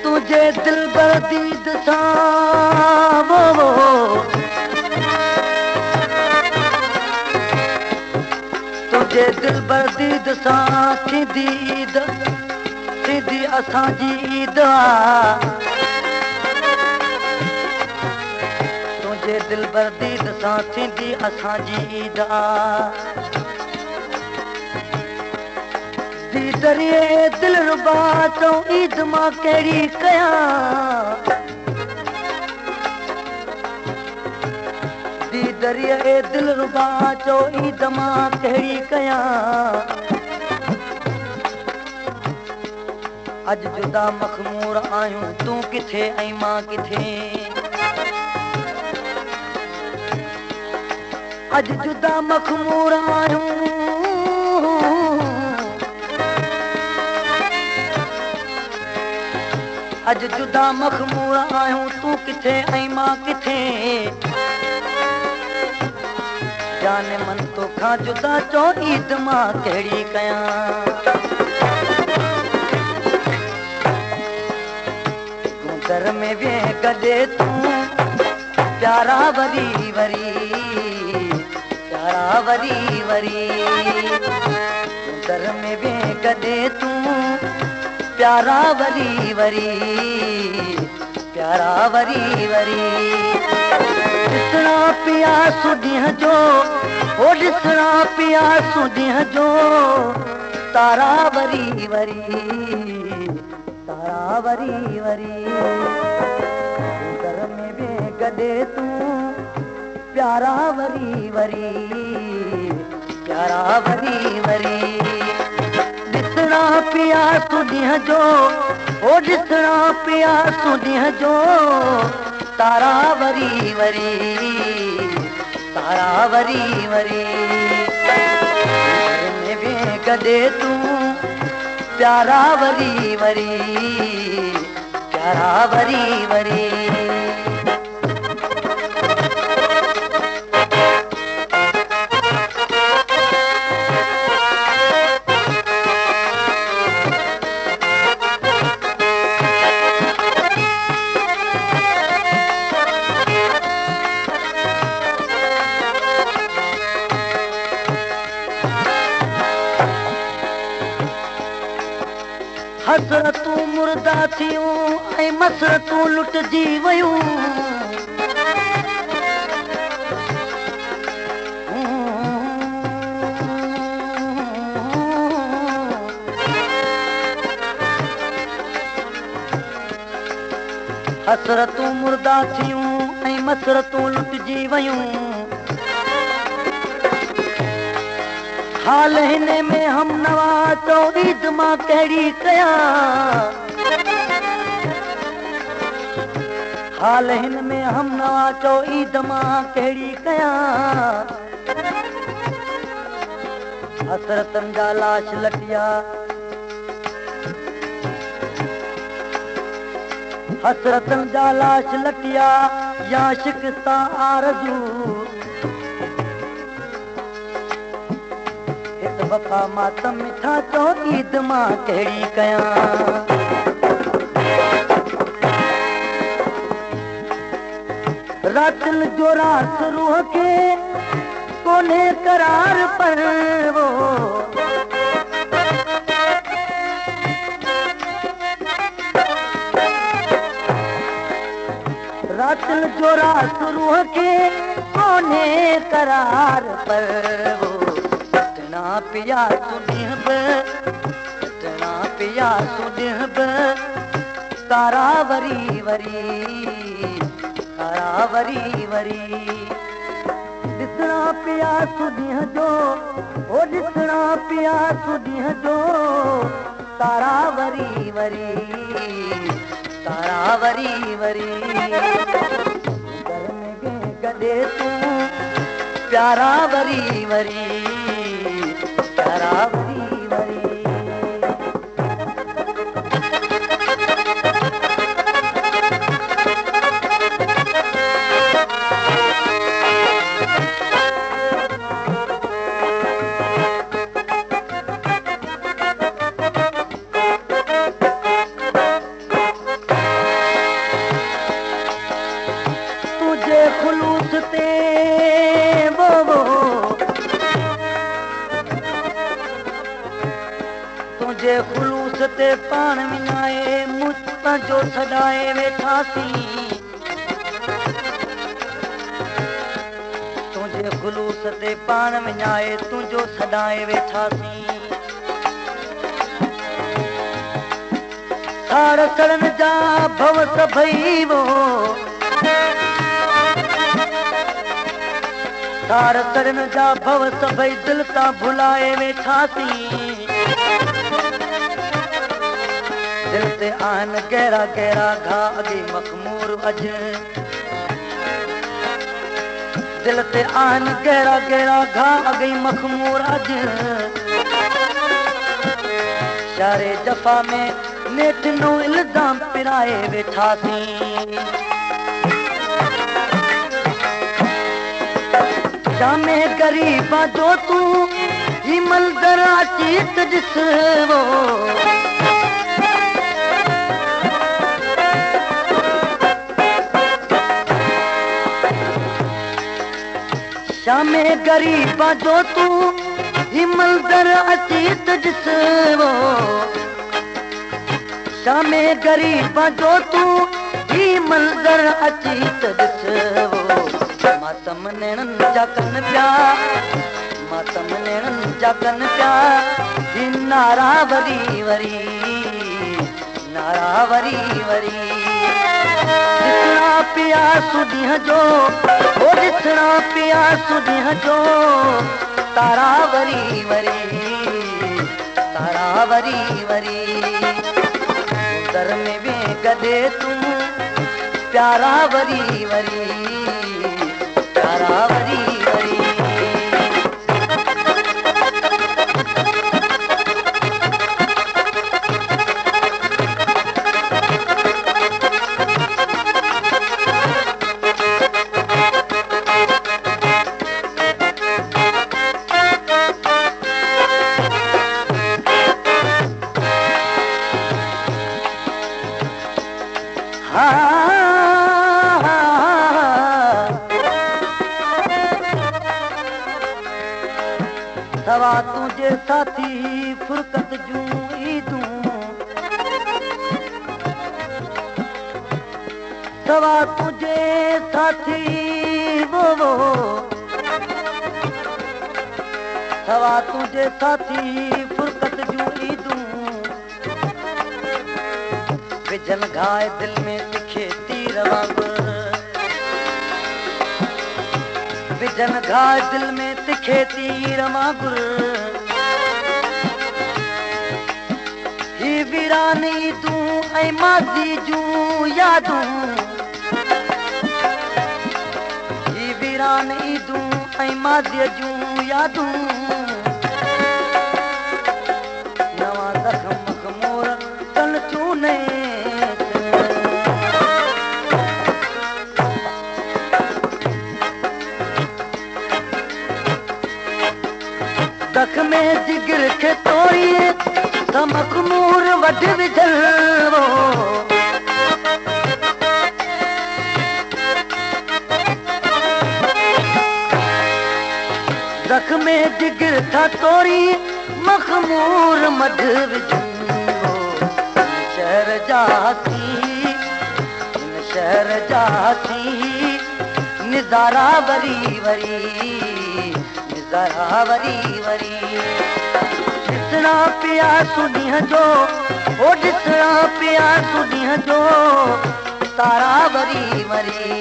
तुझे दिल बर्दीद सा तुझे दिल बर्दीद सा थींदी ईद थींदी असांजी ईद तुझे दिल बर्दीद सा थींदी असांजी ईद दरिए दिल रुबा तो ईद मां कहिड़ी कयां दी दरिए दिल रुबा चो ईद मां कहिड़ी कयां अज जुदा मखमूर आयूं तूं किथे ऐं मां किथे अज जुदा मखमूर आयूं अज जुदा मखमूर आयूं तूं किथे ऐं मां किथे जाने मन तोखां जुदा चो ईद मां कहिड़ी कयां तूं दर में वेह गॾे तूं प्यारा वरी वरी प्यारा वरी वरी तूं दर में वेह गॾे तूं प्यारा वरी वरी प्यारा वरी वरी ॾिसणा पिया सुॾींहं जो ओ ॾिसणा पिया सुॾींहं जो तारा वरी वरी तारा वरी वरी घर में वेह गॾे तूं प्यारा वरी वरी प्यारा वरी वरी ॾिसणा पिया सुॾींहं जो ओ ॾिसणा पिया सुॾींहं जो तारा वरी वरी तारा वरी वरी घर में वेह गॾे तूं प्यारा वरी वरी प्यारा वरी वरी हसरतूं मुर्दा थियूं ऐं मसरतूं लुटजी वयूं हसरतूं मुर्दा थियूं ऐं मसरतूं लुटजी वयूं हाल हिन में हम नवा तो ईद मां कहिड़ी कयां हाल हिन में हम नवा चो ईद मां कहिड़ी कयां हसरतन जा लाश लटिया हसरतन जा लाश लटिया या शिकस्ता आरज़ू वफा मातम मिठा चो ईद मां कहिड़ी कयां रातन जो रात रूह के कोने करार पर वो रातन जो रात रूह के कोने करार पर वो पिया सुॾींहं बि इतना पिया सुॾींहं बि तारा वरी वरी तारा वरी वरी ॾिसणा पिया सुॾींहं जो ओ ॾिसणा पिया सुॾींहं जो तारा वरी वरी तारा वरी वरी घर गॾे तूं प्यारा वरी वरी प्यारा वरी वरी खुलूस ते वो तुझे खुलूस ते पाण विञाए मुझ जो सदाए वेठासी तुझे खुलूस ते पाण विञाए तुझो सदाए वेठासी साड़ सड़न जा भव सभई वो सार सड़न जा भव सभई दिल ता भुलाए वेठासी दिल ते आन गहरा गहरा घा अगे मखमूर अज दिल ते आन गहरा गहरा घा अगे मखमूर अज शारे जफा में नेठ नो इल्जाम पिराए वेठासी जामे गरीबा जो तू ही मंजर अचीत ॾिसो जामे गरीबा जो तू ही मंजर अचीत ॾिसो जामे गरीबा जो तू ही मंजर अचीत ॾिसो मातम नैणन जा कन प्या मातम नैणन जा कन प्या नारा वरी वरी नारा वरी वरी ॾिसणा पिया सुॾींहं जो ओ ॾिसणा पिया सुॾींहं जो तारा वरी वरी तारा वरी वरी दर में वे गॾे तूं प्यारा वरी वरी प्यारा वरी वरी सवा तुझे साथी फुरकत जूं ईदूं सवा तुझे साथी वो सवा तुझे साथी फुरकत जूं ईदूं विझन घाय दिल में तिखे तीर वांगुर विझन घाय दिल में तिखे तीर वांगुर ही वीरानी तूं ऐं माज़ी जूं यादूं ही वीरानी तूं ऐं माज़ीअ जूं यादूं नवां ज़ख़्म मखमूर कन चूने दख में जिगर के तोड़िए मखमूर वढ विझल दख में जिगर था तोड़ी मखमूर मढ विझो शहर जासी निज़ारा वरी वरी निज़ारा वरी वरी ॾिसणा पिया सुॾींहं जो ओ ॾिसणा पिया सुॾींहं जो तारा वरी वरी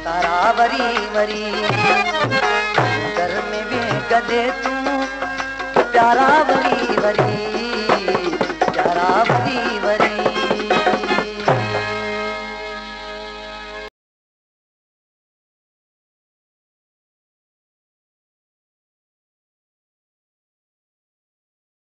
तारा वरी वरी घर में भी गॾे तूं प्यारा वरी वरी